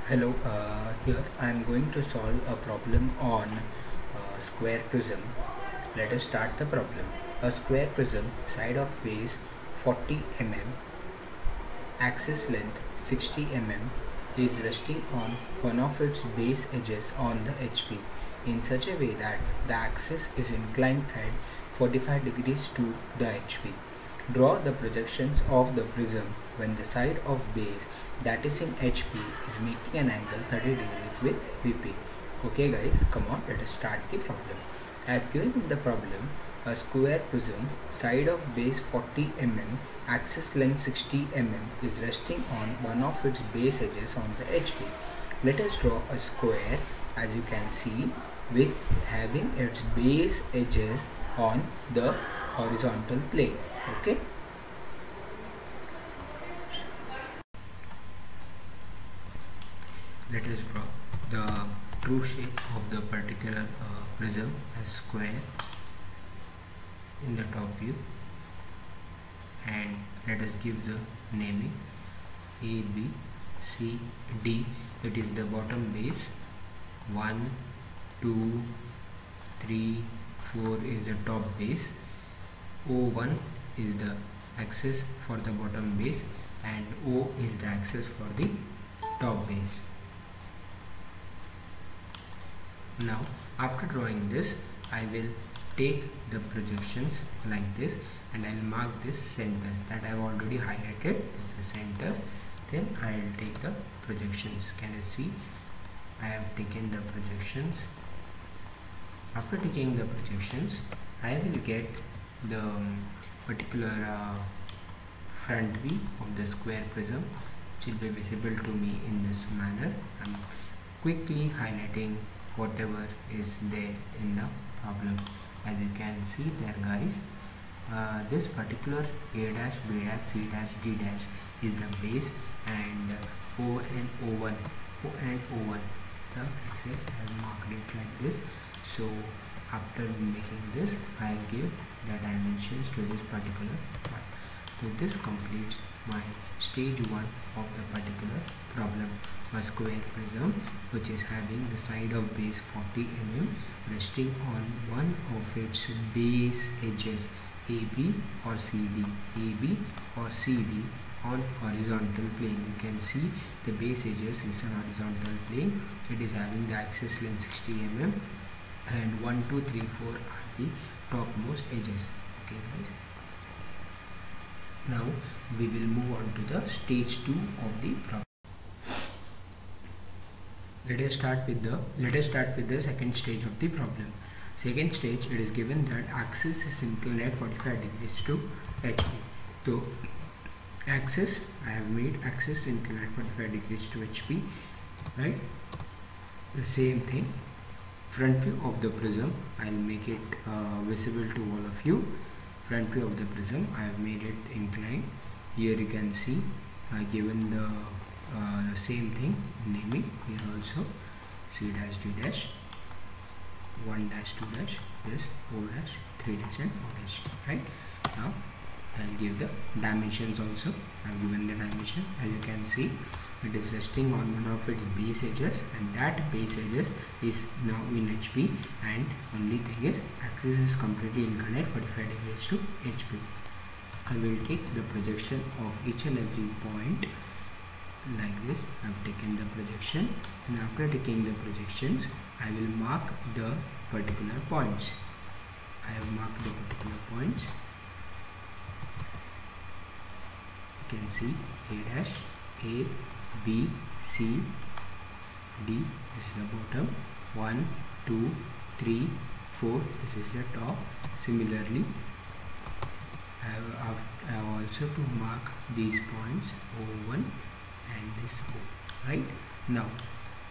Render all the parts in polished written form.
Hello, here I am going to solve a problem on square prism. Let us start the problem. A square prism, side of base 40 mm, axis length 60 mm, is resting on one of its base edges on the HP in such a way that the axis is inclined at 45 degrees to the HP. Draw the projections of the prism when the side of base, that is in HP, is making an angle 30 degrees with VP. Okay guys, come on, let us start the problem. As given in the problem, a square prism, side of base 40 mm, axis length 60 mm, is resting on one of its base edges on the HP. Let us draw a square, as you can see, with having its base edges on the horizontal plane. Okay, let us draw the true shape of the particular prism as square in the top view, and let us give the naming A, B, C, D. It is the bottom base. 1, 2, 3, 4 is the top base. O1 is the axis for the bottom base and O is the axis for the top base. Now after drawing this, I will take the projections like this and I will mark this centers that I have already highlighted. This is the centers. Then I will take the projections. Can you see? I have taken the projections. After taking the projections, I will get the particular front view of the square prism, which will be visible to me in this manner. I am quickly highlighting whatever is there in the problem. As you can see there guys, this particular A dash, B dash, C dash, D dash is the base, and O and O1, the axis, I have marked it like this. So after making this, I will give the dimensions to this particular part. So this completes my stage 1 of the particular problem. A square prism which is having the side of base 40 mm resting on one of its base edges AB or CD, AB or CD on horizontal plane. You can see the base edges is on horizontal plane. It is having the axis length 60 mm and 1, 2, 3, 4 are the topmost edges. Okay guys. Now we will move on to the stage 2 of the problem. Let us start with the second stage of the problem. Second stage, it is given that axis is inclined at 45 degrees to HP. So axis, I have made axis inclined at 45 degrees to HP, right? The same thing. Front view of the prism, I will make it visible to all of you. Front view of the prism, I have made it inclined. Here you can see I given the same thing, naming here also C dash, D dash, 1 dash, 2 dash, this O dash, 3 dash and 4 dash, right? Now I will give the dimensions also. I have given the dimension. As you can see, it is resting on one of its base edges, and that base edges is now in HP, and only thing is axis is completely inclined at 45 degrees to HP. I will take the projection of each and every point like this. I have taken the projection, and after taking the projections, I will mark the particular points. I have marked the particular points. You can see A dash, A, B, C, D. This is the bottom. 1, 2, 3, 4. This is the top. Similarly, I have also to mark these points O1 and this O, right? Now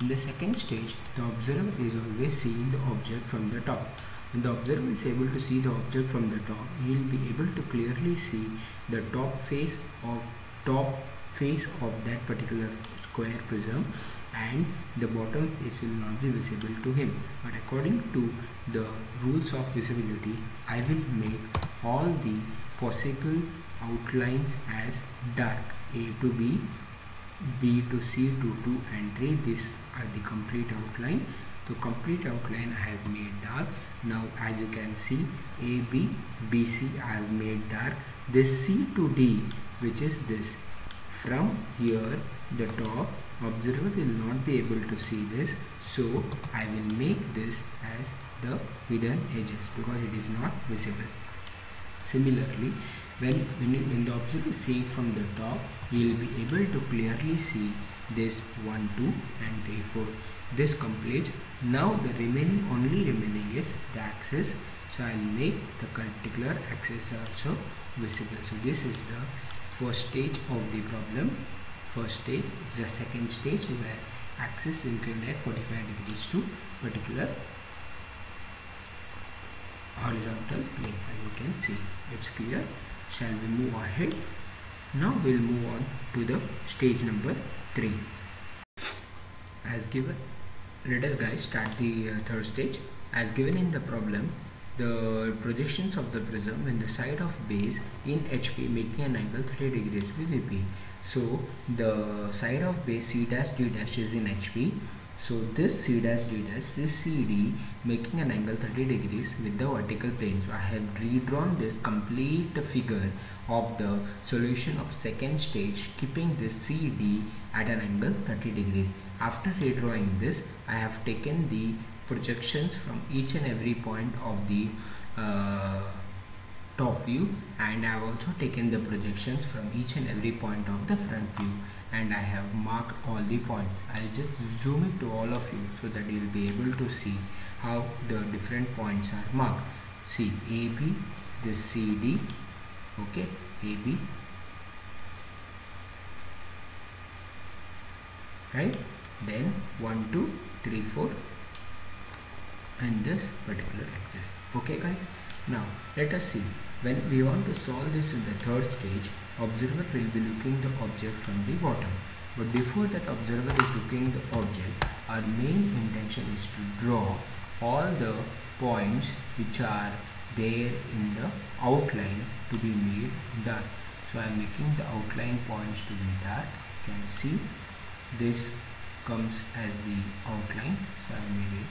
in the second stage, the observer is always seeing the object from the top. When the observer is able to see the object from the top, he will be able to clearly see the top face of that particular square prism, and the bottom face will not be visible to him. But according to the rules of visibility, I will make all the possible outlines as dark. A to B B to C to 2 and 3. These are the complete outline. So complete outline I have made dark. Now as you can see, A, B, B, C I have made dark. This C to D, which is this, from here the top, observer will not be able to see this, so I will make this as the hidden edges because it is not visible. Similarly, when the observer is seeing from the top, he will be able to clearly see this 1, 2 and 3, 4. This completes. Now the only remaining is the axis, so I will make the particular axis also visible. So this is the first stage of the problem. First stage is the second stage where axis inclined at 45 degrees to particular horizontal plane. As you can see, it's clear. Shall we move ahead? Now we'll move on to the stage number 3. As given, let us guys start the third stage. As given in the problem, the projections of the prism in the side of base in HP making an angle 30 degrees with VP. So the side of base C dash D dash is in HP. So this C dash D dash, this CD making an angle 30 degrees with the vertical plane. So I have redrawn this complete figure of the solution of second stage, keeping this CD at an angle 30 degrees. After redrawing this, I have taken the projections from each and every point of the top view, and I have also taken the projections from each and every point of the front view, and I have marked all the points. I'll just zoom it to all of you so that you will be able to see how the different points are marked. See AB, this CD, okay, AB, right, then 1, 2, 3, 4 and this particular axis. Okay guys, now let us see. When we want to solve this in the third stage, observer will be looking the object from the bottom. But before that observer is looking the object, our main intention is to draw all the points which are there in the outline to be made dark. So I am making the outline points to be dark. You can see this comes as the outline, so I made it.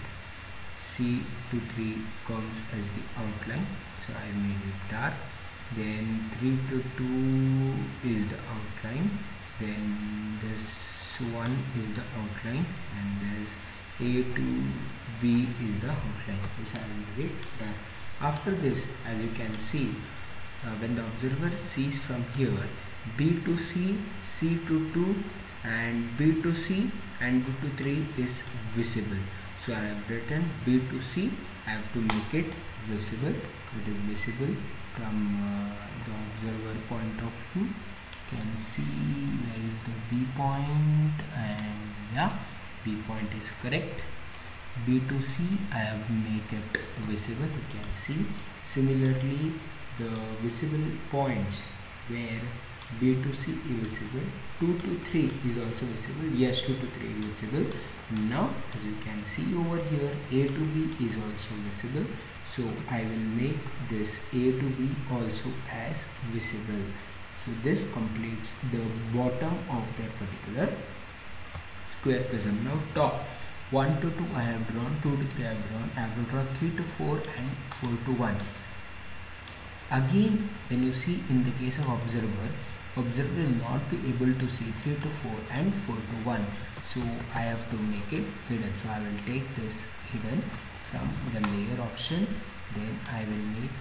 C to 3 comes as the outline, so I made it dark. Then 3 to 2 is the outline, then this one is the outline, and there's A to B is the outline. This I made it dark. After this, as you can see, when the observer sees from here, B to C, C to 2 and B to C and B to 3 is visible. So I have written B to C, I have to make it visible. It is visible from the observer point of view. You can see where is the B point, and yeah, B point is correct. B to C I have make it visible, you can see. Similarly, the visible points where B to C is visible, 2 to 3 is also visible. Yes, 2 to 3 is visible. Now as you can see over here, A to B is also visible. So I will make this A to B also as visible. So this completes the bottom of that particular square prism. Now top 1 to 2 I have drawn, 2 to 3 I have drawn, I have to draw 3 to 4 and 4 to 1. Again, when you see in the case of observer will not be able to see 3 to 4 and 4 to 1. So I have to make it hidden. So I will take this hidden from the layer option. Then I will make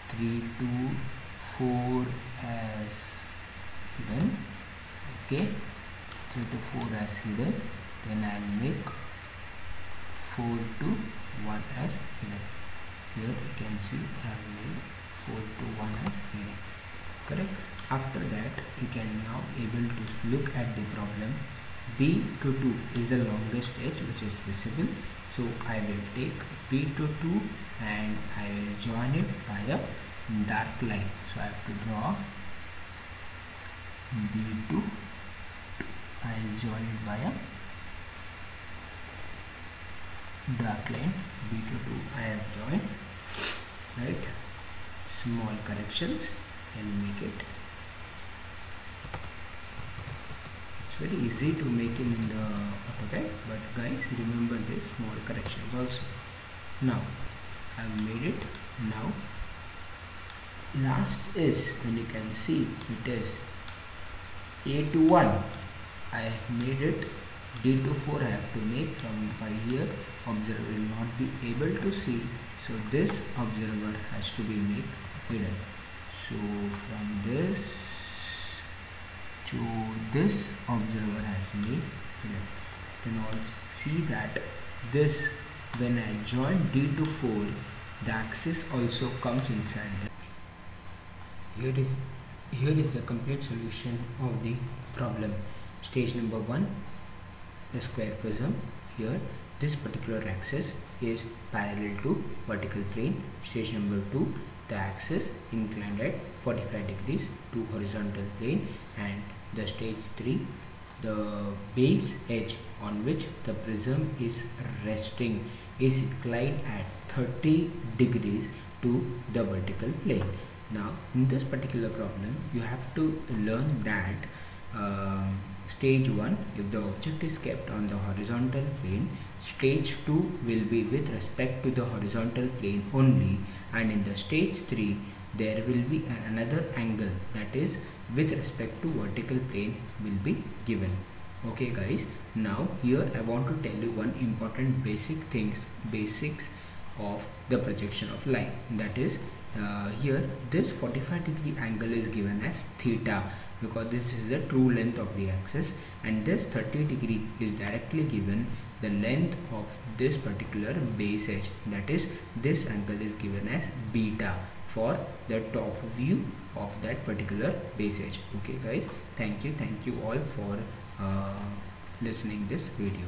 3 to 4 as hidden. Okay, 3 to 4 as hidden. Then I will make 4 to 1 as hidden. Here you can see I have made 4 to 1 as hidden. Correct. After that, you can now able to look at the problem. B to 2 is the longest edge which is visible. So I will take B to 2 and I will join it by a dark line. So I have to draw B to 2. I will join it by a dark line. B to 2 I have joined. Right. Small corrections. I'll make it It's very easy to make in the AutoCAD, but guys, remember this small corrections also. Now I've made it. Now last is, when you can see, it is A to 1. I have made it. D to 4 I have to make. From by here observer will not be able to see, so this observer has to be made hidden. So from this to this observer has made hidden. You can also see that this, when I join D to 4, the axis also comes inside that. Here is the complete solution of the problem. Stage number 1, the square prism. Here this particular axis is parallel to vertical plane. Stage number 2, the axis inclined at 45 degrees to horizontal plane, and the stage 3, the base edge on which the prism is resting is inclined at 30 degrees to the vertical plane. Now in this particular problem you have to learn that stage 1, if the object is kept on the horizontal plane, stage 2 will be with respect to the horizontal plane only, and in the stage 3 there will be another angle, that is with respect to vertical plane, will be given. Okay guys, now here I want to tell you one important basics of the projection of line. That is, here this 45 degree angle is given as theta, because this is the true length of the axis, and this 30 degree is directly given the length of this particular base edge, that is this angle is given as beta for the top view of that particular base edge. Okay guys, thank you all for listening this video.